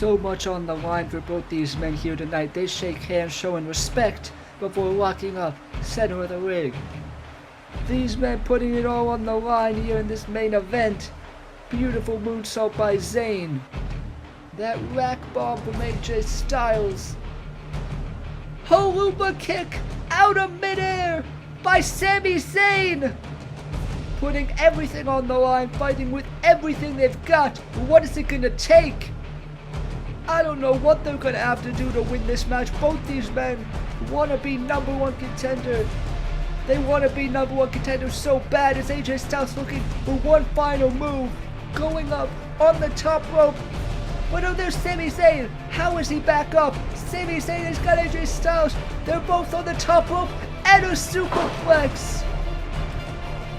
So much on the line for both these men here tonight. They shake hands showing respect before walking up center of the ring. These men putting it all on the line here in this main event. Beautiful moonsault by Zayn. That rack bomb from AJ Styles. Halupa kick out of midair by Sami Zayn. Putting everything on the line, fighting with everything they've got. What is it going to take? I don't know what they're going to have to do to win this match. Both these men want to be number one contender. They want to be number one contender so bad. As AJ Styles looking for one final move. Going up on the top rope. But oh, there's Sami Zayn. How is he back up? Sami Zayn has got AJ Styles. They're both on the top rope. And a superplex.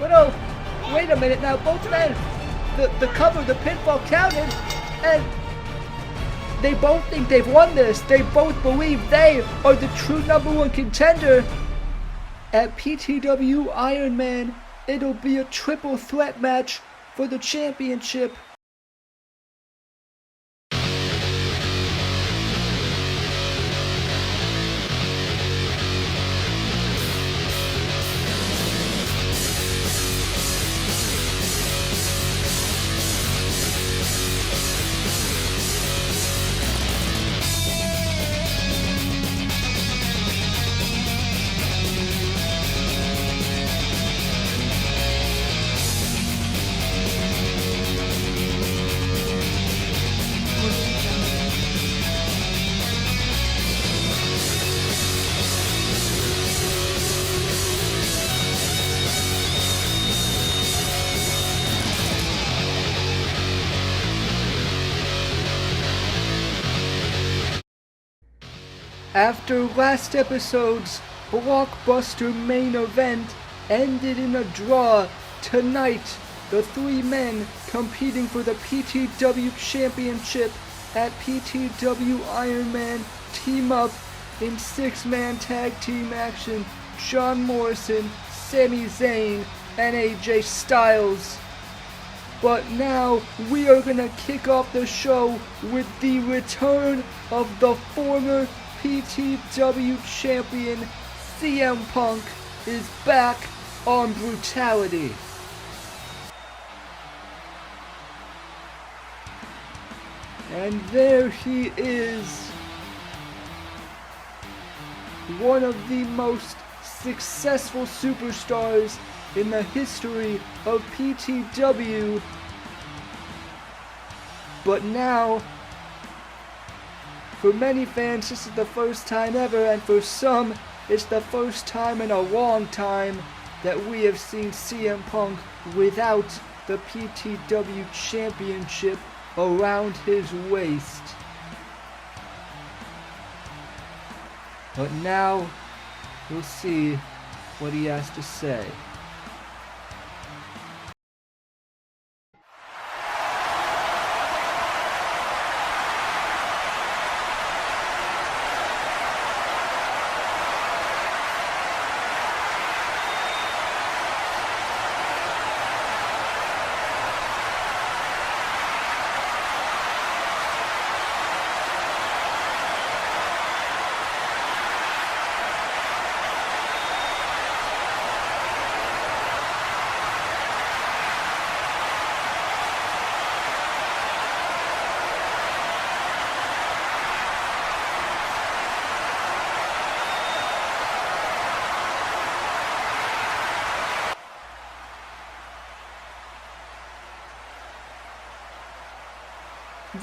But oh, wait a minute now. Both men, the cover, the pinfall counted. And they both think they've won this. They both believe they are the true number one contender. At PTW Iron Man, it'll be a triple threat match for the championship. After last episode's blockbuster main event ended in a draw, tonight the three men competing for the PTW Championship at PTW Iron Man team up in six-man tag team action. John Morrison, Sami Zayn, and AJ Styles. But now we are gonna kick off the show with the return of the former PTW Champion. CM Punk is back on Brutality. And there he is. One of the most successful superstars in the history of PTW. But now, for many fans, this is the first time ever, and for some, it's the first time in a long time that we have seen CM Punk without the PTW Championship around his waist. But now, we'll see what he has to say.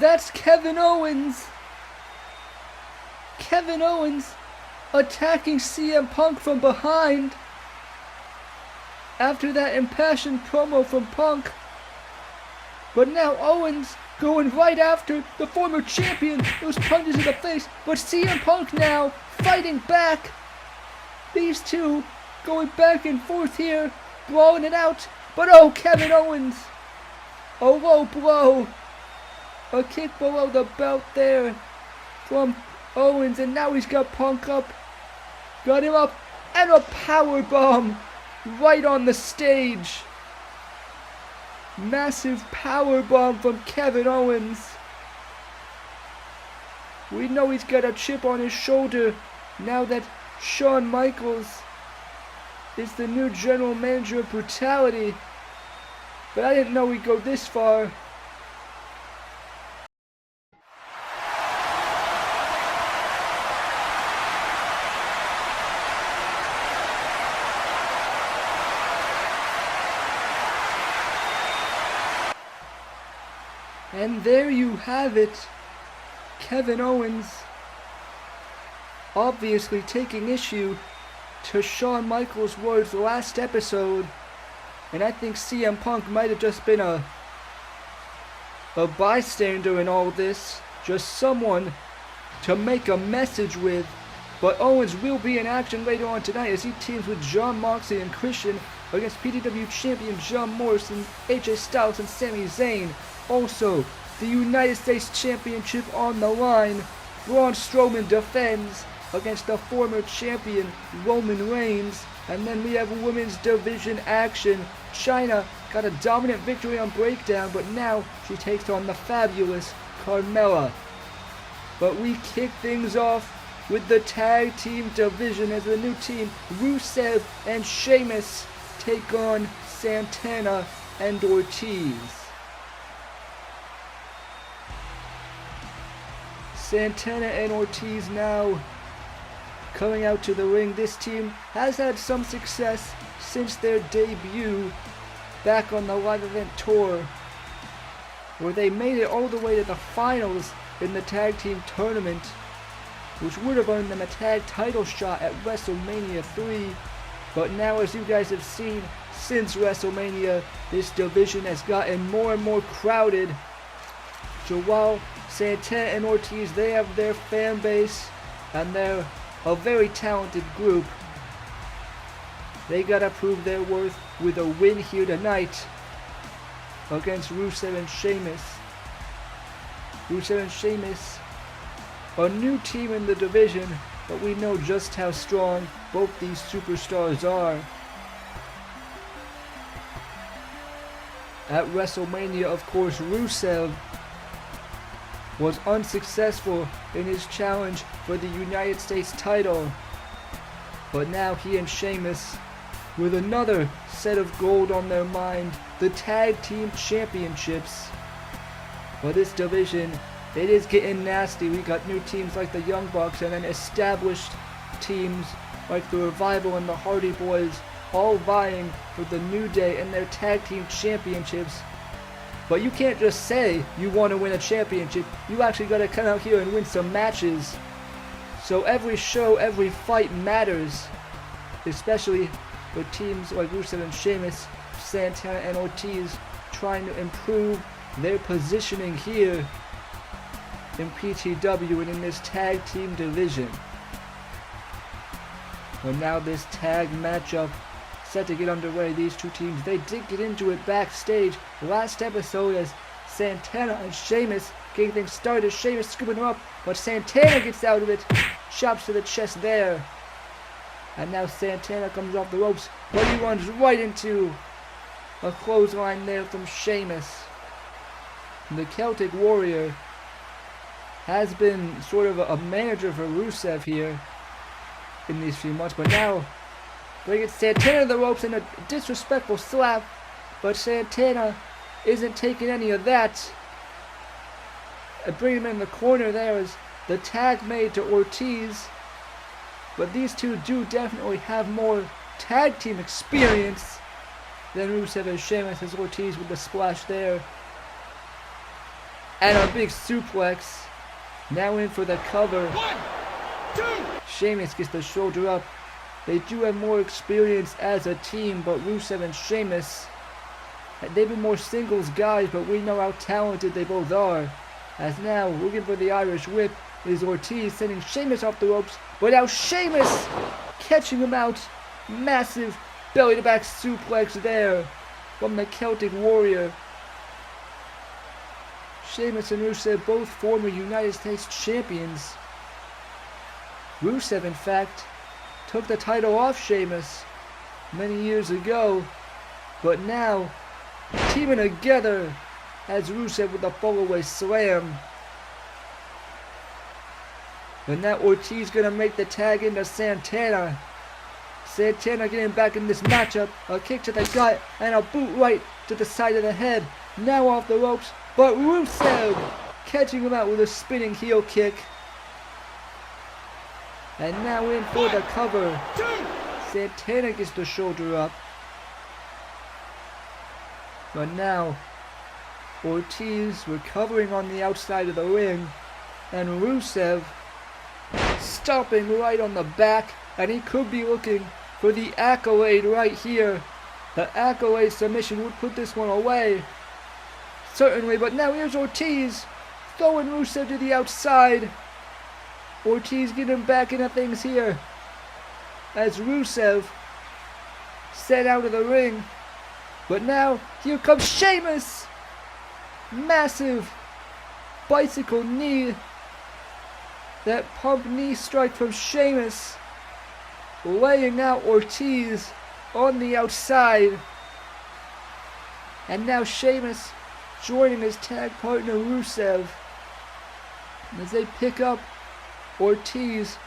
That's Kevin Owens. Kevin Owens attacking CM Punk from behind after that impassioned promo from Punk. But now Owens going right after the former champion. Those punches in the face, but CM Punk now fighting back. These two going back and forth here, brawling it out. But oh, Kevin Owens, a low blow, a kick below the belt there from Owens, and now he's got Punk up, got him up, and a power bomb right on the stage. Massive power bomb from Kevin Owens. We know he's got a chip on his shoulder now that Shawn Michaels is the new general manager of Brutality. But I didn't know we'd go this far. And there you have it. Kevin Owens obviously taking issue to Shawn Michaels' words last episode. And I think CM Punk might have just been a bystander in all this. Just someone to make a message with. But Owens will be in action later on tonight as he teams with Jon Moxley and Christian against PTW Champion John Morrison, AJ Styles, and Sami Zayn. Also, the United States Championship on the line. Braun Strowman defends against the former champion Roman Reigns. And then we have women's division action. Chyna got a dominant victory on Breakdown, but now she takes on the fabulous Carmella. But we kick things off with the tag team division as the new team, Rusev and Sheamus, take on Santana and Ortiz. Santana and Ortiz now coming out to the ring. This team has had some success since their debut back on the live event tour, where they made it all the way to the finals in the tag team tournament, which would have earned them a tag title shot at WrestleMania 3. But now, as you guys have seen since WrestleMania, this division has gotten more and more crowded. So while Santana and Ortiz, they have their fan base and they're a very talented group, they gotta prove their worth with a win here tonight against Rusev and Sheamus. Rusev and Sheamus, a new team in the division, but we know just how strong both these superstars are. At WrestleMania, of course, Rusev was unsuccessful in his challenge for the United States title. But now he and Sheamus, with another set of gold on their mind, the Tag Team Championships. But this division, it is getting nasty. We got new teams like the Young Bucks and then established teams like the Revival and the Hardy Boys, all vying for the New Day and their Tag Team Championships. But you can't just say you want to win a championship. You actually got to come out here and win some matches. So every show, every fight matters. Especially with teams like Rusev and Sheamus, Santana and Ortiz trying to improve their positioning here in PTW and in this tag team division. Well, now this tag matchup set to get underway. These two teams, they did get into it backstage last episode as Santana and Sheamus getting things started. Sheamus scooping him up, but Santana gets out of it, chops to the chest there. And now Santana comes off the ropes, but he runs right into a clothesline there from Sheamus. The Celtic Warrior has been sort of a manager for Rusev here in these few months, but now they get Santana to the ropes in a disrespectful slap, but Santana isn't taking any of that. And bring him in the corner there is the tag made to Ortiz. But these two do definitely have more tag team experience than Rusev and Sheamus, as Ortiz with the splash there. And a big suplex. Now in for the cover. 1, 2. Sheamus gets the shoulder up. They do have more experience as a team, but Rusev and Sheamus They've been more singles guys, but we know how talented they both are. As now, looking for the Irish whip is Ortiz, sending Sheamus off the ropes. But now Sheamus catching him out. Massive belly-to-back suplex there from the Celtic Warrior. Sheamus and Rusev, both former United States champions. Rusev, in fact, took the title off Sheamus many years ago. But now, teaming together as Rusev with a fall-away slam. And now Ortiz gonna make the tag into Santana. Santana getting back in this matchup. A kick to the gut and a boot right to the side of the head. Now off the ropes, but Rusev catching him out with a spinning heel kick. And now in for the cover. Santana gets the shoulder up. But now Ortiz recovering on the outside of the ring. And Rusev stomping right on the back. And he could be looking for the accolade right here. The accolade submission would put this one away. Certainly, but now here's Ortiz throwing Rusev to the outside. Ortiz getting back into things here as Rusev set out of the ring. But now, here comes Sheamus. Massive bicycle knee. That pump knee strike from Sheamus. Laying out Ortiz on the outside. And now Sheamus joining his tag partner Rusev. As they pick up Ortiz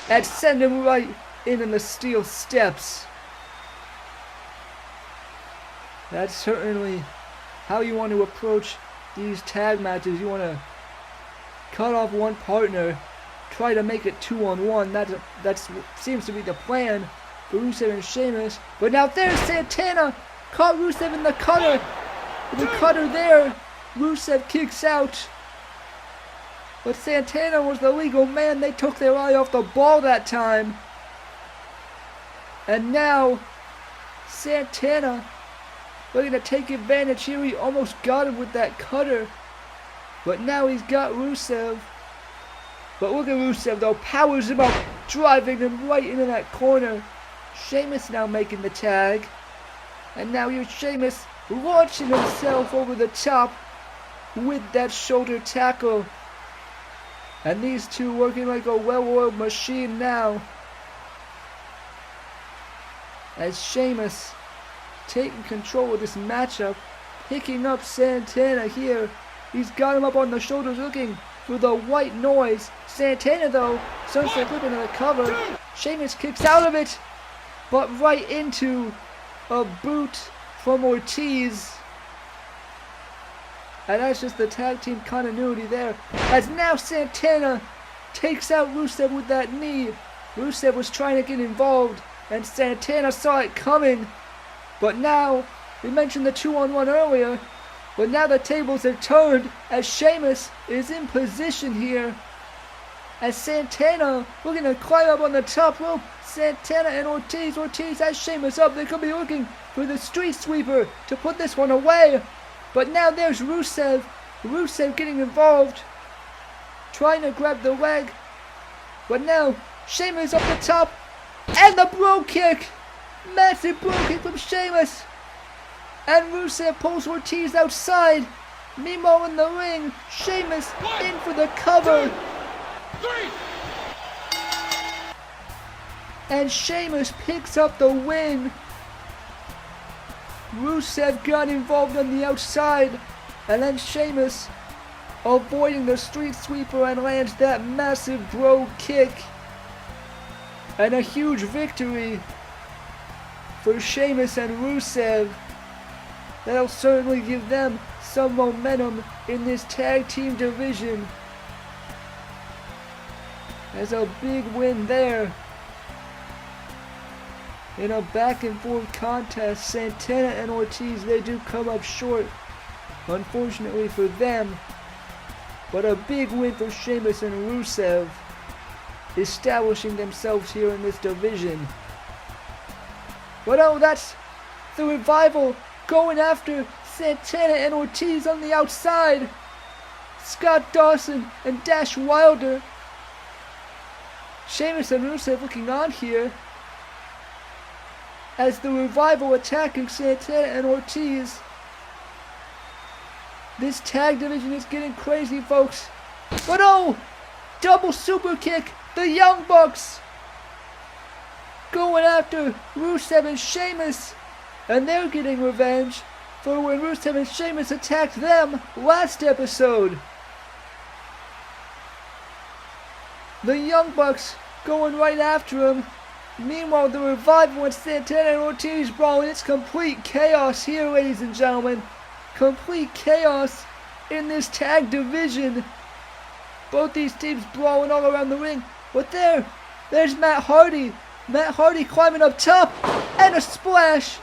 and send him right into the steel steps. That's certainly how you want to approach these tag matches. You want to cut off one partner, try to make it 2-on-1. That seems to be the plan for Rusev and Sheamus. But now there's Santana. Caught Rusev in the cutter. The cutter there. Rusev kicks out. But Santana was the legal man. They took their eye off the ball that time. And now Santana looking to take advantage here. He almost got him with that cutter. But now he's got Rusev. But look at Rusev though. Powers him up. Driving him right into that corner. Sheamus now making the tag. And now here's Sheamus launching himself over the top with that shoulder tackle. And these two working like a well-oiled machine now. As Sheamus taking control of this matchup, picking up Santana here. He's got him up on the shoulders looking for the white noise. Santana though, sunset flip into the cover. Sheamus kicks out of it, but right into a boot from Ortiz. And that's just the tag team continuity there. As now Santana takes out Rusev with that knee. Rusev was trying to get involved, and Santana saw it coming. But now, we mentioned the 2-on-1 earlier, but now the tables have turned as Sheamus is in position here. As Santana looking to climb up on the top rope. Santana and Ortiz. Ortiz has Sheamus up. They could be looking for the street sweeper to put this one away. But now there's Rusev. Rusev getting involved. Trying to grab the leg. But now Sheamus up the top. And the bro kick. Massive bro kick from Sheamus. And Rusev pulls Ortiz outside. Meanwhile in the ring, Sheamus in for the cover. 2, 3. And Sheamus picks up the win. Rusev got involved on the outside. And then Sheamus avoiding the street sweeper and lands that massive bro kick. And a huge victory for Sheamus and Rusev. That'll certainly give them some momentum in this tag team division. There's a big win there. In a back and forth contest, Santana and Ortiz, they do come up short, unfortunately for them. But a big win for Sheamus and Rusev, establishing themselves here in this division. But oh, that's the Revival going after Santana and Ortiz on the outside. Scott Dawson and Dash Wilder. Sheamus and Rusev looking on here as the Revival attacking Santana and Ortiz. This tag division is getting crazy, folks. But oh! Double super kick! The Young Bucks going after Rusev and Sheamus. And they're getting revenge for when Rusev and Sheamus attacked them last episode. The Young Bucks going right after him. Meanwhile, the Revival and Santana and Ortiz brawling. It's complete chaos here, ladies and gentlemen. Complete chaos in this tag division. Both these teams brawling all around the ring. But there's Matt Hardy. Matt Hardy climbing up top. And a splash.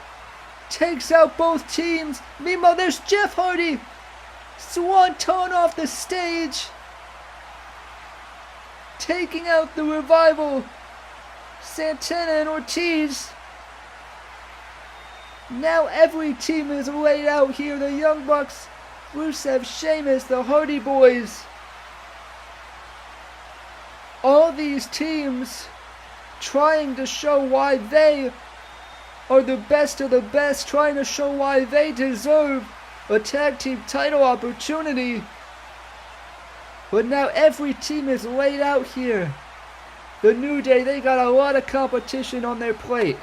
Takes out both teams. Meanwhile, there's Jeff Hardy. Swanton off the stage. Taking out the Revival. Santana and Ortiz. Now every team is laid out here. The Young Bucks, Rusev, Sheamus, the Hardy Boys. All these teams trying to show why they are the best of the best, trying to show why they deserve a tag team title opportunity. But now every team is laid out here. The New Day, they got a lot of competition on their plate.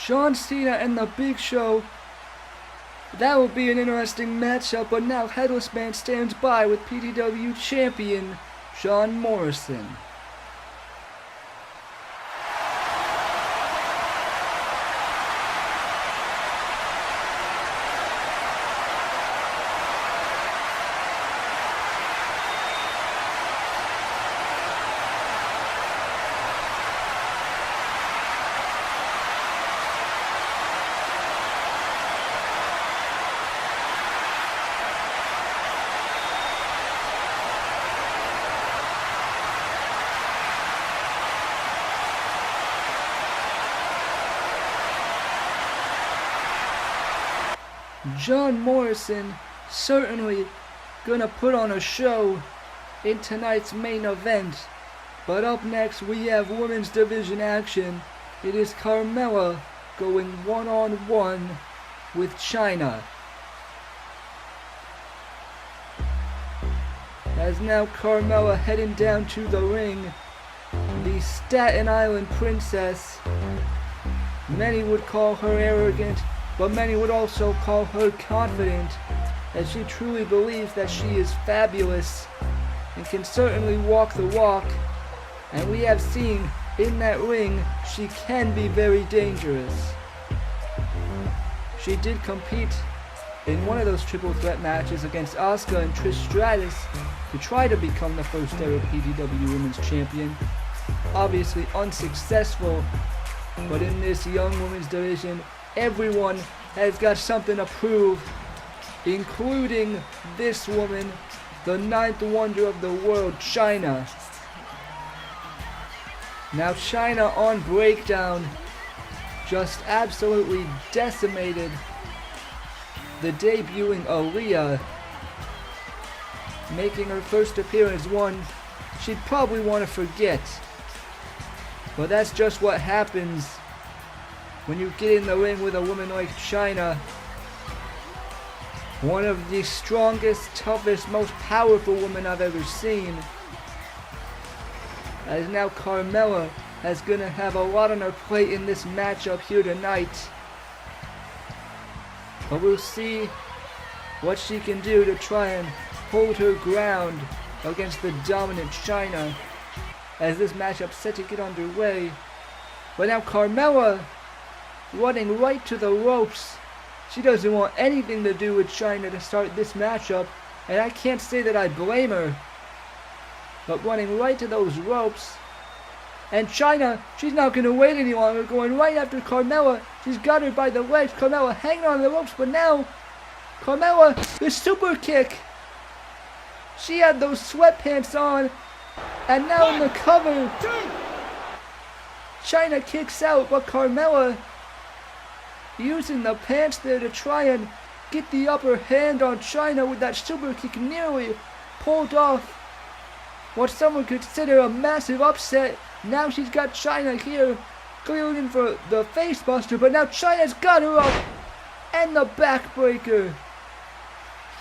John Cena and the Big Show. That will be an interesting matchup, but now Headless Man stands by with PTW Champion John Morrison. John Morrison certainly gonna put on a show in tonight's main event. But up next we have women's division action. It is Carmella going one-on-one with Chyna. As now Carmella heading down to the ring, the Staten Island Princess. Many would call her arrogant, but many would also call her confident, as she truly believes that she is fabulous and can certainly walk the walk. And we have seen in that ring she can be very dangerous. She did compete in one of those triple threat matches against Asuka and Trish Stratus to try to become the first ever PTW Women's Champion. Obviously unsuccessful, but in this young women's division, everyone has got something to prove, including this woman, the ninth wonder of the world, Chyna. Now Chyna on Breakdown just absolutely decimated the debuting Aaliyah, making her first appearance one she'd probably want to forget. But that's just what happens when you get in the ring with a woman like Chyna. One of the strongest, toughest, most powerful women I've ever seen. As now Carmella is going to have a lot on her plate in this matchup here tonight. But we'll see what she can do to try and hold her ground against the dominant Chyna as this matchup set to get underway. But now Carmella running right to the ropes She doesn't want anything to do with Chyna to start this matchup, and I can't say that I blame her. But running right to those ropes, and Chyna, she's not going to wait any longer, going right after Carmella. She's got her by the legs. Carmella hanging on the ropes, but now Carmella, the super kick. She had those sweatpants on, and now in the cover, Chyna kicks out, but Carmella using the pants there to try and get the upper hand on Chyna with that super kick, nearly pulled off what some would consider a massive upset. Now she's got Chyna here, going in for the face buster, but now Chyna's got her up, and the backbreaker.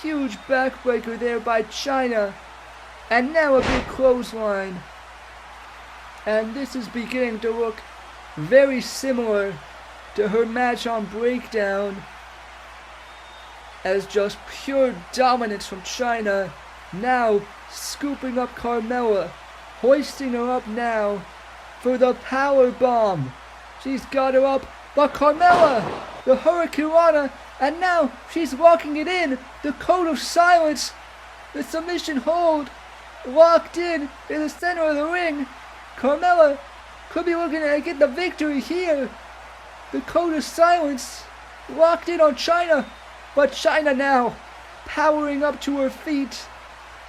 Huge backbreaker there by Chyna, and now a big clothesline. And this is beginning to look very similar to her match on Breakdown, as just pure dominance from Chyna. Now scooping up Carmella, hoisting her up now for the power bomb. She's got her up, but Carmella, the Hurricanrana, and now she's locking it in. The code of silence, the submission hold, locked in the center of the ring. Carmella could be looking to get the victory here. The code of silence locked in on Chyna, but Chyna now powering up to her feet,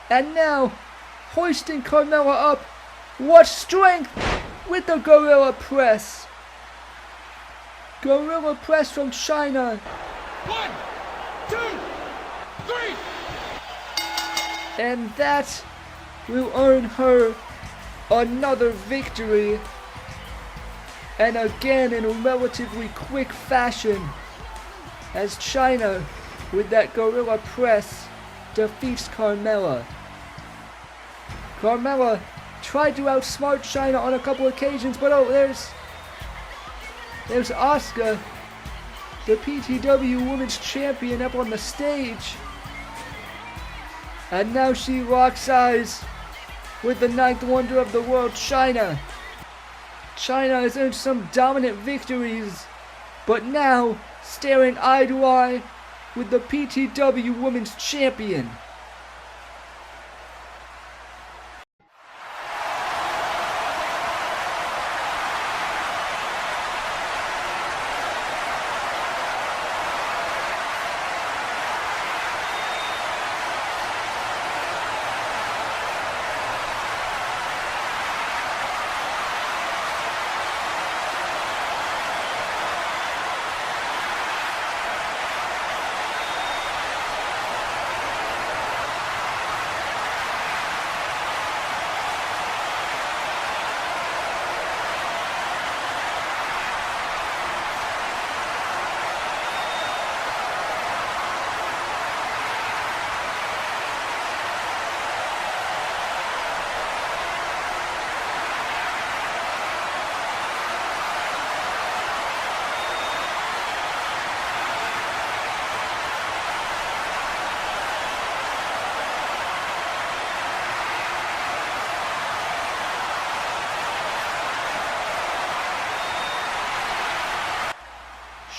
and now hoisting Carmella up. What strength with the gorilla press. Gorilla press from Chyna. 1, 2, 3. And that will earn her another victory. And again in a relatively quick fashion, as Chyna with that gorilla press defeats Carmella. Carmella tried to outsmart Chyna on a couple occasions, but oh, there's Asuka, the PTW Women's Champion, up on the stage. And now she locks eyes with the ninth wonder of the world, Chyna. Chyna has earned some dominant victories, but now staring eye to eye with the PTW Women's Champion.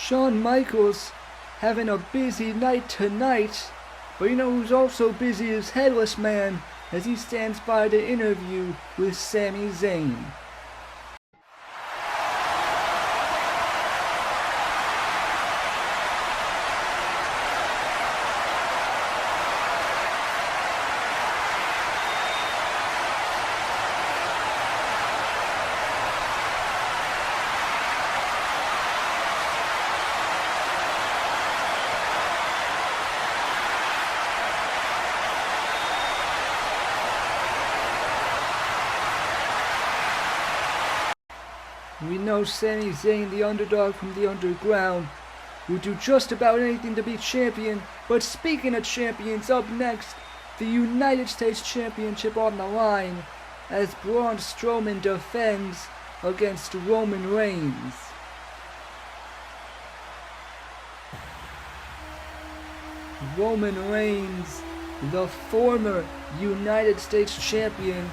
Shawn Michaels having a busy night tonight, but you know who's also busy is Headless Man, as he stands by to interview with Sami Zayn. We know Sami Zayn, the underdog from the underground, will do just about anything to be champion. But speaking of champions, up next, the United States Championship on the line, as Braun Strowman defends against Roman Reigns. Roman Reigns, the former United States Champion,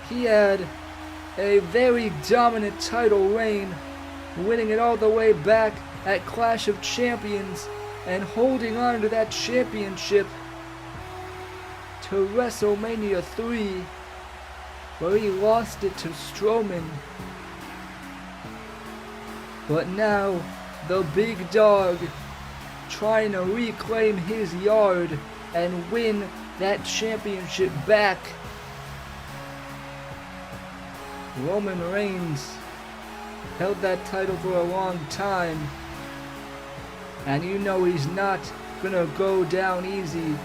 he had a very dominant title reign, winning it all the way back at Clash of Champions and holding on to that championship to WrestleMania 3, where he lost it to Strowman. But now, the big dog trying to reclaim his yard and win that championship back. Roman Reigns held that title for a long time, and you know he's not gonna go down easy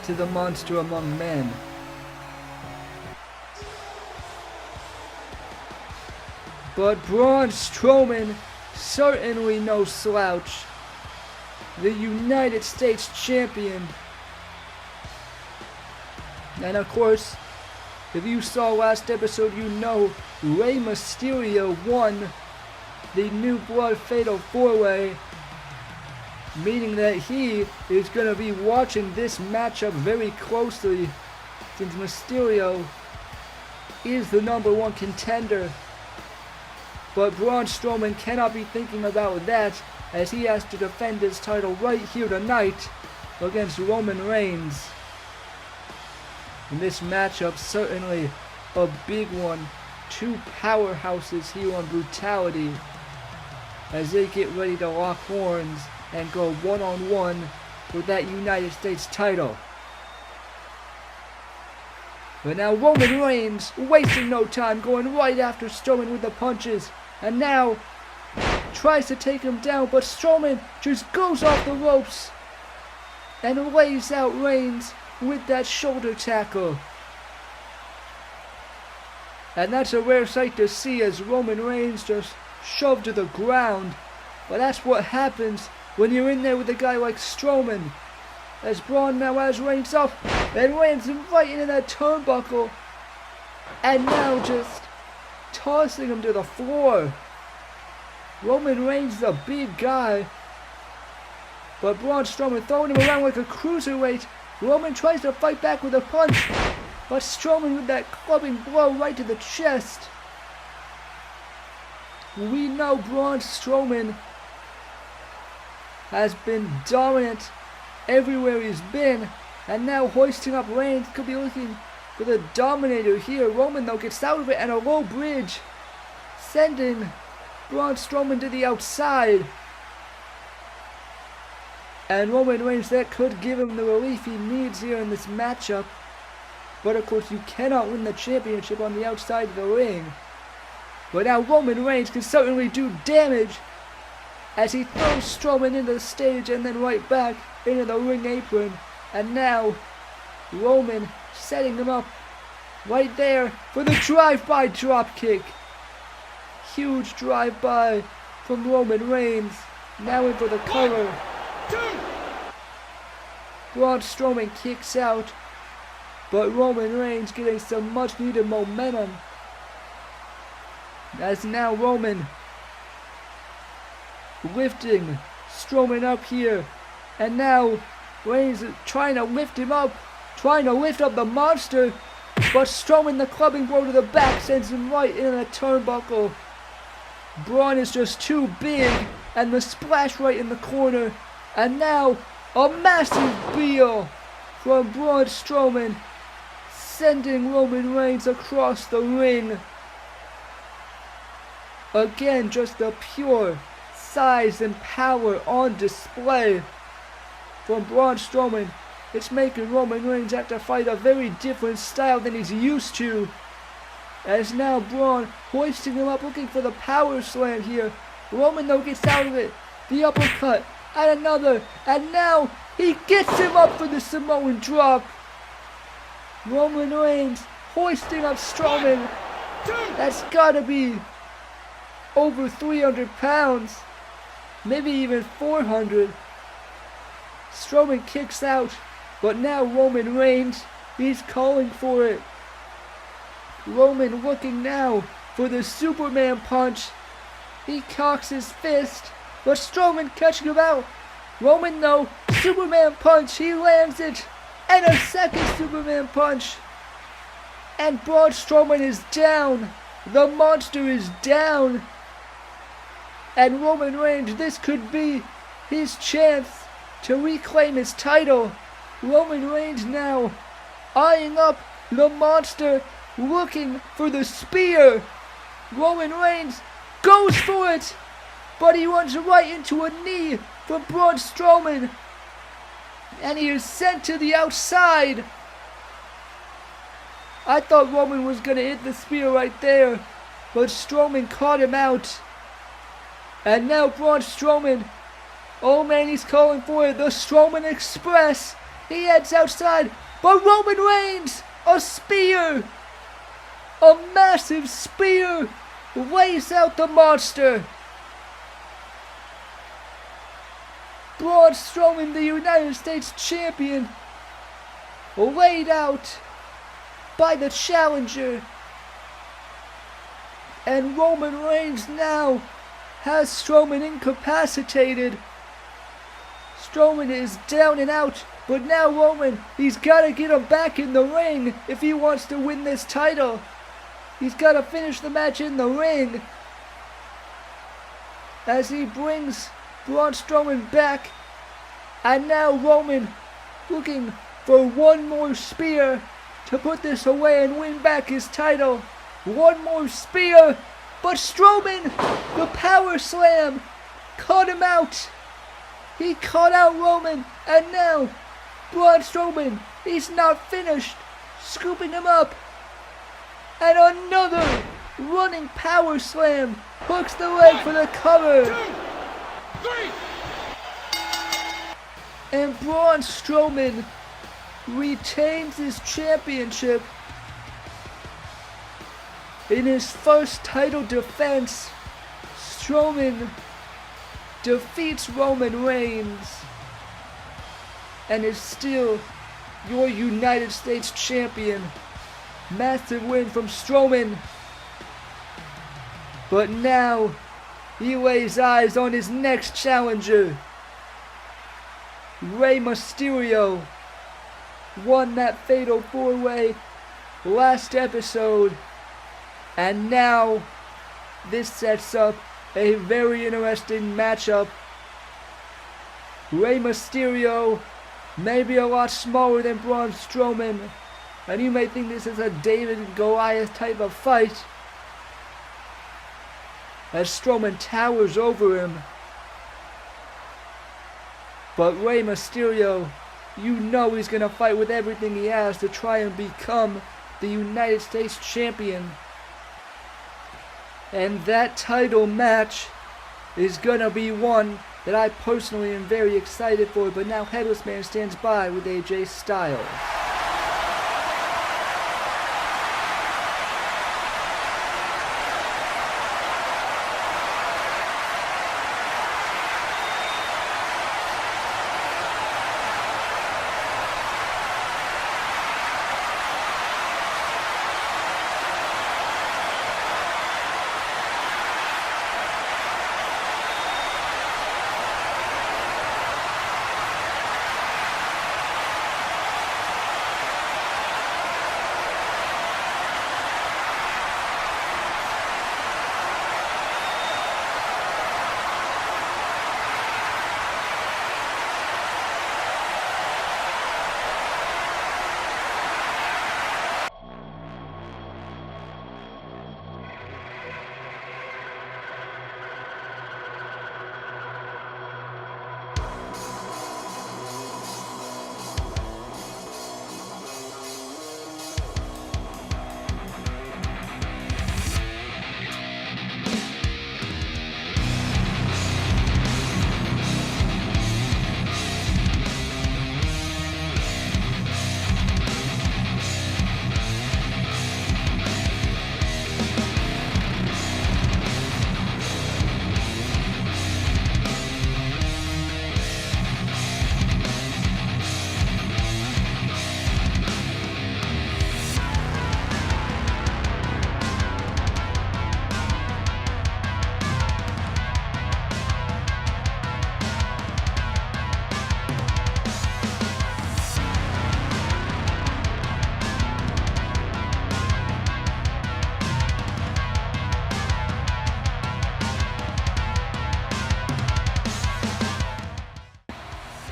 to the monster among men. But Braun Strowman, certainly no slouch, the United States Champion. And of course, if you saw last episode, you know Rey Mysterio won the New Blood Fatal 4-Way, meaning that he is going to be watching this matchup very closely, since Mysterio is the #1 contender. But Braun Strowman cannot be thinking about that, as he has to defend his title right here tonight against Roman Reigns. And this matchup certainly a big one. Two powerhouses here on Brutality as they get ready to lock horns and go one-on-one with that United States title. But now Roman Reigns, wasting no time, going right after Strowman with the punches, and now tries to take him down, but Strowman just goes off the ropes and lays out Reigns with that shoulder tackle. And that's a rare sight to see, as Roman Reigns just shoved to the ground. But that's what happens when you're in there with a guy like Strowman. As Braun now has Reigns up and lands him right into that turnbuckle, and now just tossing him to the floor. Roman Reigns is a big guy, but Braun Strowman throwing him around like a cruiserweight. Roman tries to fight back with a punch, but Strowman with that clubbing blow right to the chest. We know Braun Strowman has been dominant everywhere he's been, and now hoisting up Reigns, could be looking for the Dominator here. Roman though gets out of it, and a low bridge, sending Braun Strowman to the outside. And Roman Reigns, that could give him the relief he needs here in this matchup. But of course you cannot win the championship on the outside of the ring. But now Roman Reigns can certainly do damage as he throws Strowman into the stage and then right back into the ring apron. And now Roman setting him up right there for the drive-by dropkick. Huge drive-by from Roman Reigns. Now in for the cover. Braun Strowman kicks out, but Roman Reigns getting some much needed momentum, as now Roman lifting Strowman up here, and now Reigns trying to lift him up, trying to lift up the monster, but Strowman, the clubbing blow to the back, sends him right into the turnbuckle. Braun is just too big, and the splash right in the corner. And now, a massive Beal from Braun Strowman, sending Roman Reigns across the ring. Again, just the pure size and power on display from Braun Strowman. It's making Roman Reigns have to fight a very different style than he's used to. As now Braun hoisting him up, looking for the power slam here. Roman though gets out of it. The uppercut. And another, and now he gets him up for the Samoan drop. Roman Reigns hoisting up Strowman. That's gotta be over 300 pounds, maybe even 400. Strowman kicks out, but now Roman Reigns, he's calling for it. Roman looking now for the Superman punch. He cocks his fist, but Strowman catching him out. Roman though, Superman punch, he lands it. And a second Superman punch. And Braun Strowman is down. The monster is down. And Roman Reigns, this could be his chance to reclaim his title. Roman Reigns now eyeing up the monster, looking for the spear. Roman Reigns goes for it, but he runs right into a knee from Braun Strowman, and he is sent to the outside. I thought Roman was gonna hit the spear right there, but Strowman caught him out. And now Braun Strowman, oh man, he's calling for it, the Strowman Express. He heads outside, but Roman Reigns, a spear, a massive spear, lays out the monster. Braun Strowman, the United States Champion, laid out by the challenger. And Roman Reigns now has Strowman incapacitated. Strowman is down and out, but now Roman, he's got to get him back in the ring if he wants to win this title. He's got to finish the match in the ring as he brings Braun Strowman back. And now Roman looking for one more spear to put this away and win back his title. One more spear, but Strowman, the power slam, caught him out. He caught out Roman, and now Braun Strowman, he's not finished, scooping him up. And another running power slam, hooks the leg for the cover. 2, 3. And Braun Strowman retains his championship in his first title defense. Strowman defeats Roman Reigns and is still your United States Champion. Massive win from Strowman. But now he lays eyes on his next challenger. Rey Mysterio won that fatal 4-way last episode, and now this sets up a very interesting matchup. Rey Mysterio may be a lot smaller than Braun Strowman, and you may think this is a David and Goliath type of fight, as Strowman towers over him. But Rey Mysterio, you know he's gonna fight with everything he has to try and become the United States Champion. And that title match is gonna be one that I personally am very excited for. But now Headless Man stands by with AJ Styles.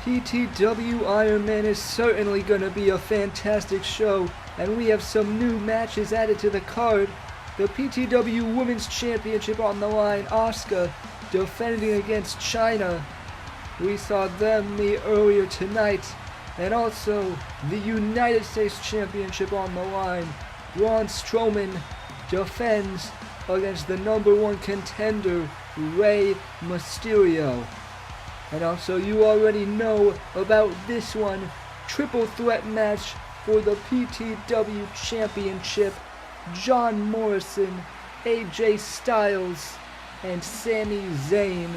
PTW Iron Man is certainly going to be a fantastic show, and we have some new matches added to the card. The PTW Women's Championship on the line, Asuka defending against Chyna. We saw them meet earlier tonight. And also the United States Championship on the line. Braun Strowman defends against the #1 contender, Rey Mysterio. And also you already know about this one, triple threat match for the PTW Championship. John Morrison, AJ Styles, and Sami Zayn.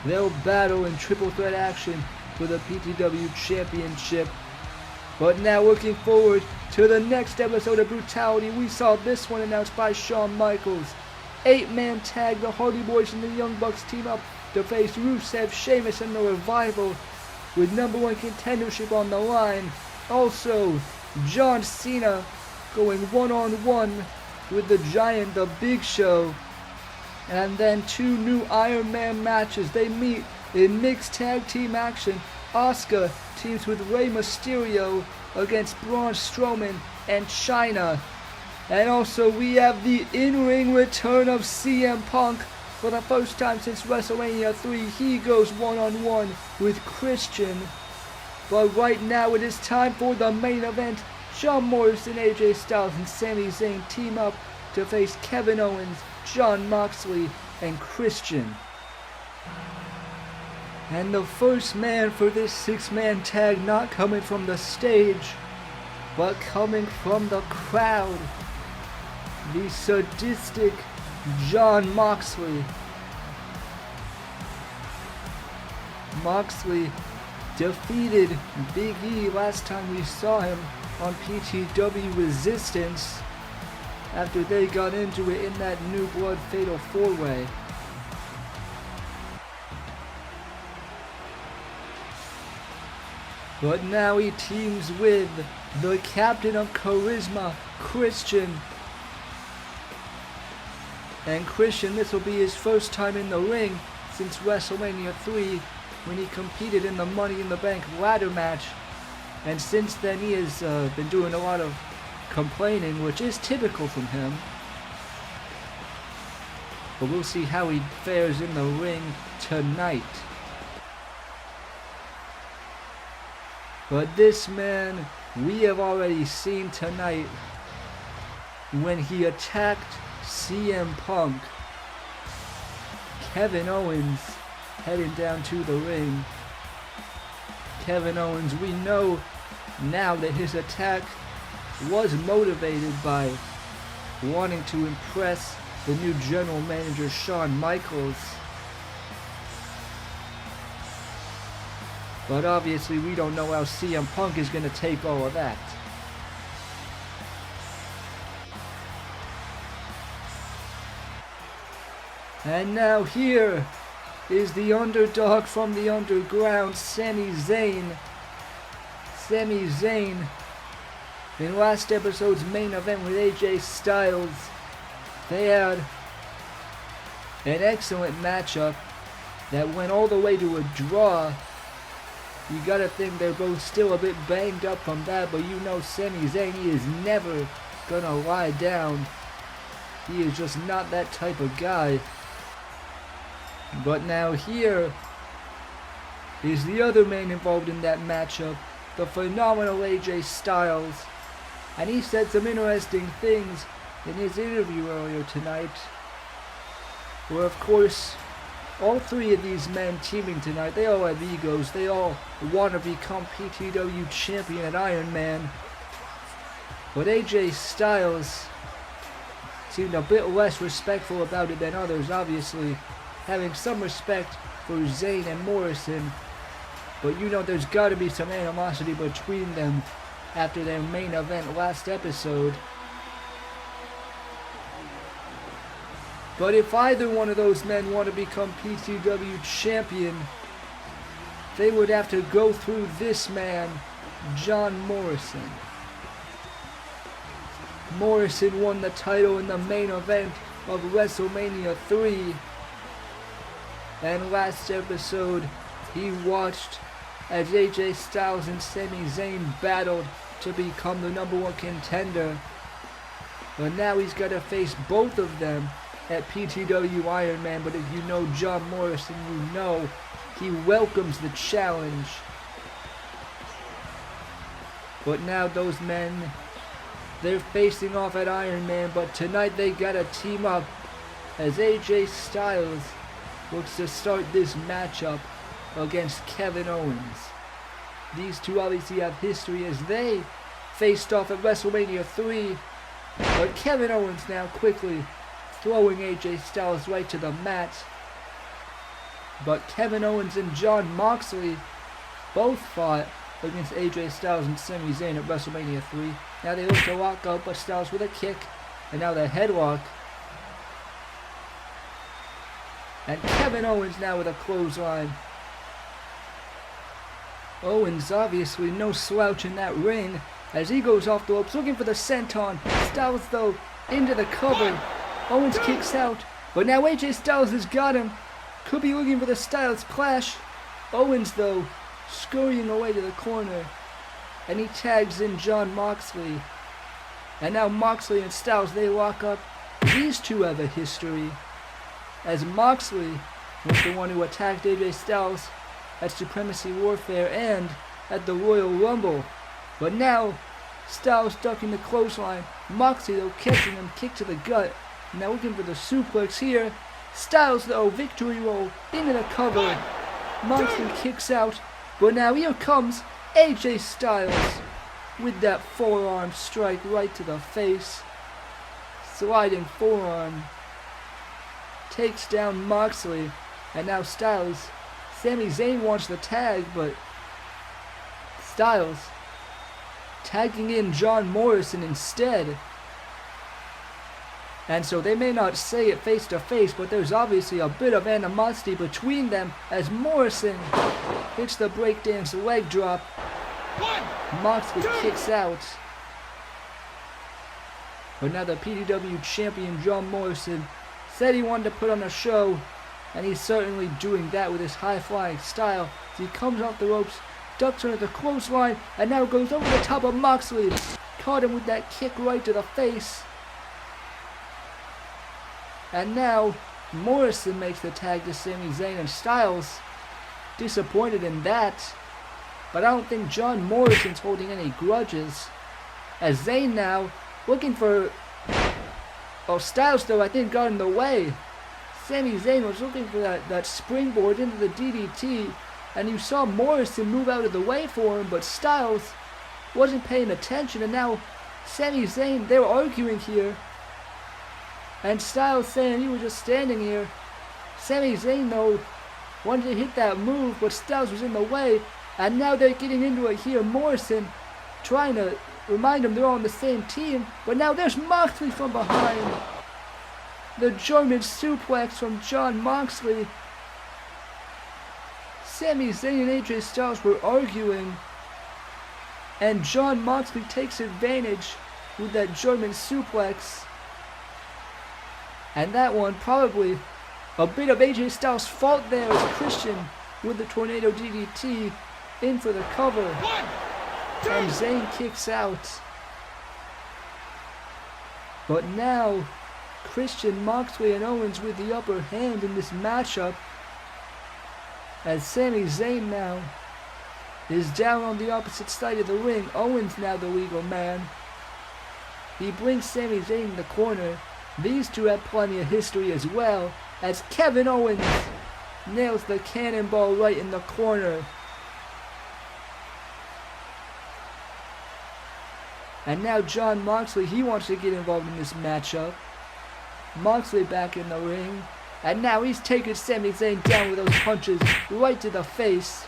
They'll battle in triple threat action for the PTW Championship. But now looking forward to the next episode of Brutality, we saw this one announced by Shawn Michaels. 8-man tag, the Hardy Boys and the Young Bucks team up to face Rusev, Sheamus, and the Revival with #1 contendership on the line. Also, John Cena going one-on-one with the Giant, the Big Show. And then 2 new Iron Man matches. They meet in mixed tag team action. Asuka teams with Rey Mysterio against Braun Strowman and Chyna. And also we have the in-ring return of CM Punk. For the first time since WrestleMania 3, he goes one-on-one with Christian. But right now it is time for the main event. Jon Morrison, AJ Styles, and Sami Zayn team up to face Kevin Owens, Jon Moxley, and Christian. And the first man for this 6-man tag not coming from the stage, but coming from the crowd. The sadistic Jon Moxley. Moxley defeated Big E last time we saw him on PTW Resistance after they got into it in that New Blood Fatal 4-Way. But now he teams with the Captain of Charisma, Christian. And Christian, this will be his first time in the ring since WrestleMania 3 when he competed in the Money in the Bank ladder match. And since then he has been doing a lot of complaining, which is typical from him. But we'll see how he fares in the ring tonight. But this man we have already seen tonight when he attacked CM Punk. Kevin Owens heading down to the ring. Kevin Owens, we know now that his attack was motivated by wanting to impress the new general manager Shawn Michaels. But obviously we don't know how CM Punk is going to take all of that. And now here is the underdog from the underground, Sami Zayn. Sami Zayn in last episode's main event with AJ Styles. They had an excellent matchup that went all the way to a draw. You gotta think they're both still a bit banged up from that, but you know Sami Zayn, he is never gonna lie down. He is just not that type of guy. But now here is the other man involved in that matchup, the phenomenal AJ Styles. And he said some interesting things in his interview earlier tonight, where of course all 3 of these men teaming tonight, they all have egos. They all want to become PTW Champion at Iron Man. But AJ Styles seemed a bit less respectful about it than others, obviously having some respect for Zayn and Morrison. But you know there's got to be some animosity between them after their main event last episode. But if either one of those men want to become PTW Champion, they would have to go through this man, John Morrison. Morrison won the title in the main event of WrestleMania 3. And last episode, he watched as AJ Styles and Sami Zayn battled to become the #1 contender. But now he's got to face both of them at PTW Iron Man. But if you know John Morrison, you know he welcomes the challenge. But now those men, they're facing off at Iron Man. But tonight they got to team up as AJ Styles looks to start this matchup against Kevin Owens. These two obviously have history as they faced off at WrestleMania 3. But Kevin Owens now quickly throwing AJ Styles right to the mat. But Kevin Owens and Jon Moxley both fought against AJ Styles and Sami Zayn at WrestleMania 3. Now they look to lock up, but Styles with a kick. And now the headlock. And Kevin Owens now with a clothesline. Owens obviously no slouch in that ring as he goes off the ropes looking for the senton. Styles though into the cover. Owens kicks out, but now AJ Styles has got him. Could be looking for the Styles clash. Owens though scurrying away to the corner, and he tags in Jon Moxley. And now Moxley and Styles, they lock up. These two have a history, as Moxley was the one who attacked AJ Styles at Supremacy Warfare and at the Royal Rumble. But now Styles ducking the clothesline. Moxley though catching him, kick to the gut. Now looking for the suplex here. Styles though, victory roll into the cover. Moxley kicks out, but now here comes AJ Styles with that forearm strike right to the face. Sliding forearm takes down Moxley, and now Styles. Sami Zayn wants the tag, but Styles tagging in John Morrison instead. And so they may not say it face to face, but there's obviously a bit of animosity between them as Morrison hits the breakdance leg drop. Moxley kicks out. But now the PTW Champion John Morrison said he wanted to put on a show, and he's certainly doing that with his high-flying style. As he comes off the ropes, ducks under the clothesline, and now goes over the top of Moxley. Caught him with that kick right to the face. And now Morrison makes the tag to Sami Zayn, and Styles disappointed in that. But I don't think John Morrison's holding any grudges. As Zayn now looking for... Oh, Styles though I think got in the way. Sami Zayn was looking for that springboard into the DDT, and you saw Morrison move out of the way for him, but Styles wasn't paying attention, and now Sami Zayn, they were arguing here. And Styles saying he was just standing here. Sami Zayn though wanted to hit that move, but Styles was in the way, and now they're getting into it here. Morrison trying to remind him they're all on the same team, but now there's Moxley from behind. The German suplex from Jon Moxley. Sami Zayn and AJ Styles were arguing, and Jon Moxley takes advantage with that German suplex. And that one probably a bit of AJ Styles' fault there as Christian with the Tornado DDT in for the cover. And Zayn kicks out. But now Christian, Moxley, and Owens with the upper hand in this matchup, as Sami Zayn now is down on the opposite side of the ring. Owens now the legal man. He brings Sami Zayn in the corner. These two have plenty of history as well, as Kevin Owens nails the cannonball right in the corner. And now Jon Moxley, he wants to get involved in this matchup. Moxley back in the ring, and now he's taking Sami Zayn down with those punches right to the face.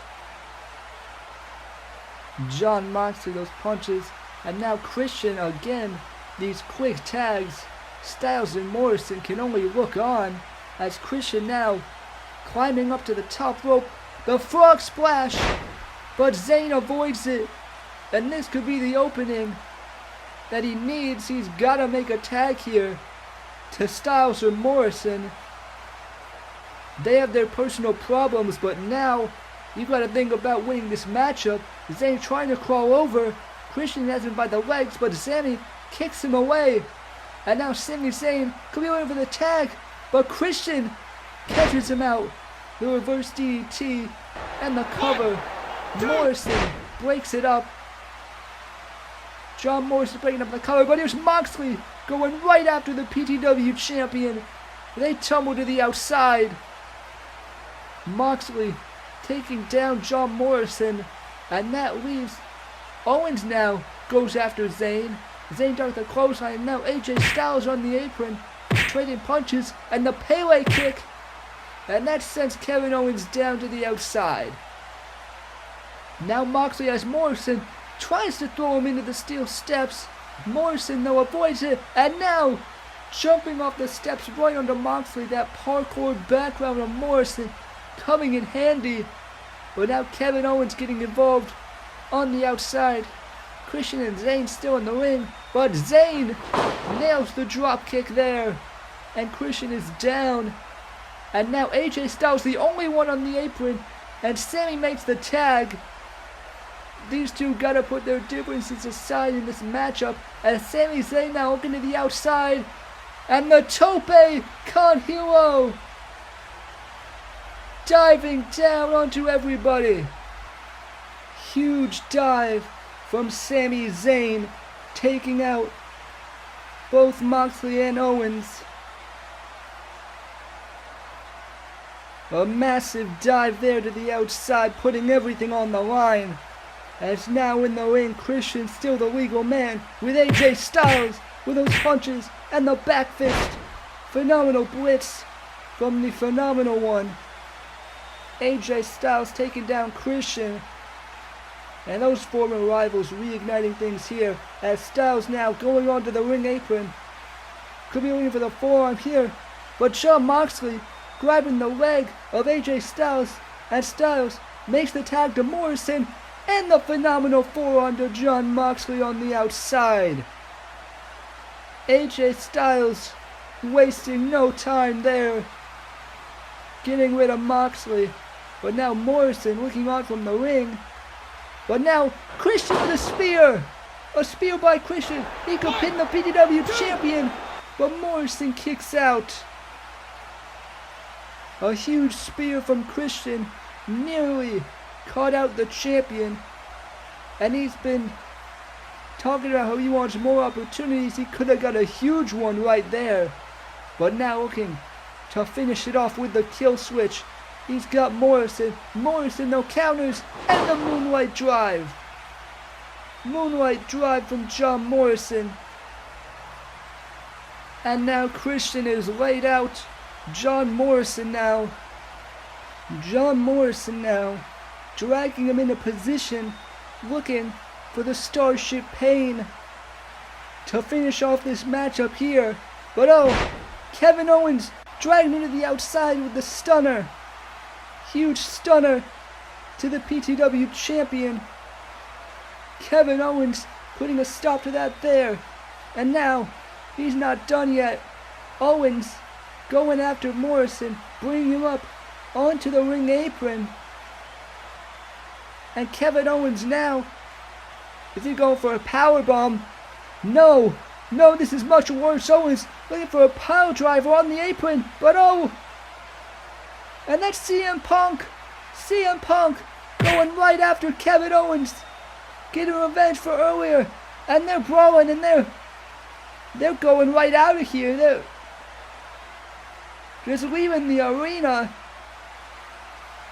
Jon Moxley, those punches, and now Christian again, these quick tags. Styles and Morrison can only look on as Christian now climbing up to the top rope. The frog splash, but Zayn avoids it, and this could be the opening that he needs. He's got to make a tag here to Styles or Morrison. They have their personal problems, but now You gotta think about winning this matchup. Zayn trying to crawl over. Christian has him by the legs, but Sami kicks him away. And now Sami Zayn could be waiting for the tag, but Christian catches him out. The reverse DDT and the cover. Morrison breaks it up. John Morrison breaking up the cover, but here's Moxley going right after the PTW champion. They tumble to the outside. Moxley taking down John Morrison, and that leaves Owens now goes after Zayn. Zayn does the clothesline, and now AJ Styles on the apron, trading punches, and the Pele kick, and that sends Kevin Owens down to the outside. Now Moxley has Morrison, tries to throw him into the steel steps. Morrison though avoids it, and now jumping off the steps right onto Moxley. That parkour background of Morrison coming in handy. But now Kevin Owens getting involved on the outside. Christian and Zayn still in the ring, but Zayn nails the drop kick there, and Christian is down. And now AJ Styles the only one on the apron, and Sami makes the tag. These two gotta put their differences aside in this matchup, as Sami Zayn now looking to the outside, and the tope con hilo diving down onto everybody. Huge dive from Sami Zayn, taking out both Moxley and Owens. A massive dive there to the outside, putting everything on the line. As now in the ring, Christian still the legal man with AJ Styles with those punches and the back fist. Phenomenal blitz from the Phenomenal One. AJ Styles taking down Christian. And those former rivals reigniting things here as Styles now going onto the ring apron. Could be looking for the forearm here, but Jon Moxley grabbing the leg of AJ Styles, and Styles makes the tag to Morrison, and the phenomenal forearm to Jon Moxley on the outside. AJ Styles wasting no time there, getting rid of Moxley, but now Morrison looking on from the ring. But now Christian with a spear by Christian. He could pin the PTW champion, but Morrison kicks out. A huge spear from Christian nearly caught out the champion, and he's been talking about how he wants more opportunities. He could have got a huge one right there, but now looking to finish it off with the kill switch. He's got Morrison. Morrison though counters, and the Moonlight Drive. Moonlight Drive from John Morrison. And now Christian is laid out. John Morrison now, dragging him into position, looking for the Starship Pain to finish off this matchup here. But oh, Kevin Owens dragging him to the outside with the stunner. Huge stunner to the PTW champion. Kevin Owens putting a stop to that there. And now, he's not done yet. Owens going after Morrison, bringing him up onto the ring apron. And Kevin Owens now, is he going for a powerbomb? No, this is much worse. Owens looking for a pile driver on the apron, but oh! And that's CM Punk going right after Kevin Owens, getting revenge for earlier. And they're brawling, and they're going right out of here. They're just leaving the arena.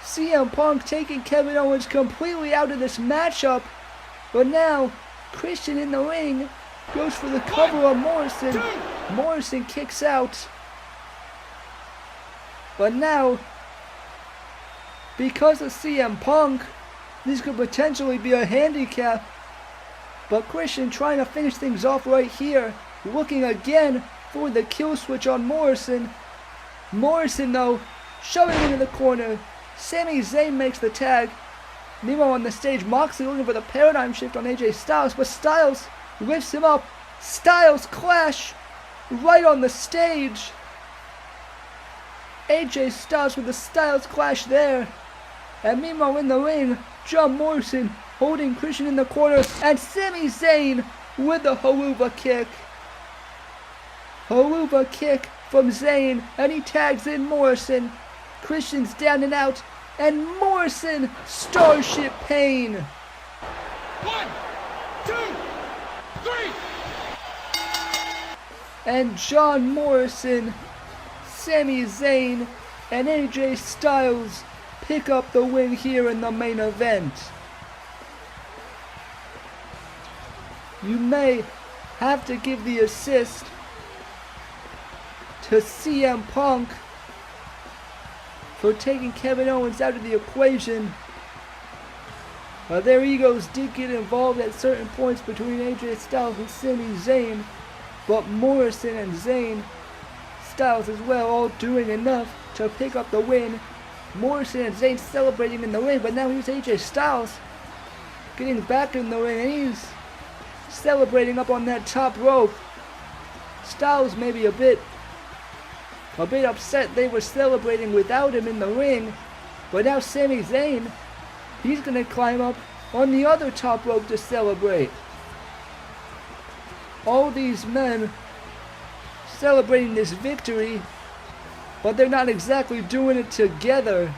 CM Punk taking Kevin Owens completely out of this matchup. But now, Christian in the ring goes for the cover on Morrison. Morrison kicks out. But now, because of CM Punk, this could potentially be a handicap. But Christian trying to finish things off right here, looking again for the kill switch on Morrison. Morrison though, shoving him into the corner. Sami Zayn makes the tag. Meanwhile on the stage, Moxley looking for the paradigm shift on AJ Styles, but Styles lifts him up. Styles clash right on the stage. AJ Styles with the Styles clash there. And meanwhile in the ring, John Morrison holding Christian in the corner, and Sami Zayn with the Haruva kick. Haruva kick from Zayn, and he tags in Morrison. Christian's down and out, and Morrison Starship Pain. 1, 2, 3. And John Morrison, Sami Zayn, and AJ Styles pick up the win here in the main event. You may have to give the assist to CM Punk for taking Kevin Owens out of the equation. Their egos did get involved at certain points between AJ Styles and Sami Zayn, but Morrison and Zayn, Styles as well, all doing enough to pick up the win. Morrison and Zayn celebrating in the ring, but now here's AJ Styles getting back in the ring, and he's celebrating up on that top rope. Styles maybe a bit upset they were celebrating without him in the ring, but now Sami Zayn, he's gonna climb up on the other top rope to celebrate. All these men celebrating this victory, but they're not exactly doing it together.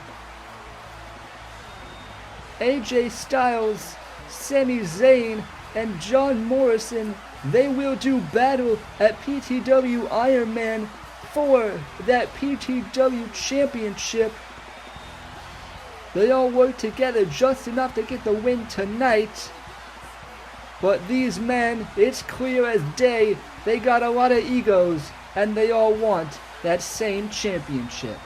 AJ Styles, Sami Zayn, and John Morrison, they will do battle at PTW Iron Man for that PTW Championship. They all work together just enough to get the win tonight. But these men, it's clear as day, they got a lot of egos, and they all want that same championship.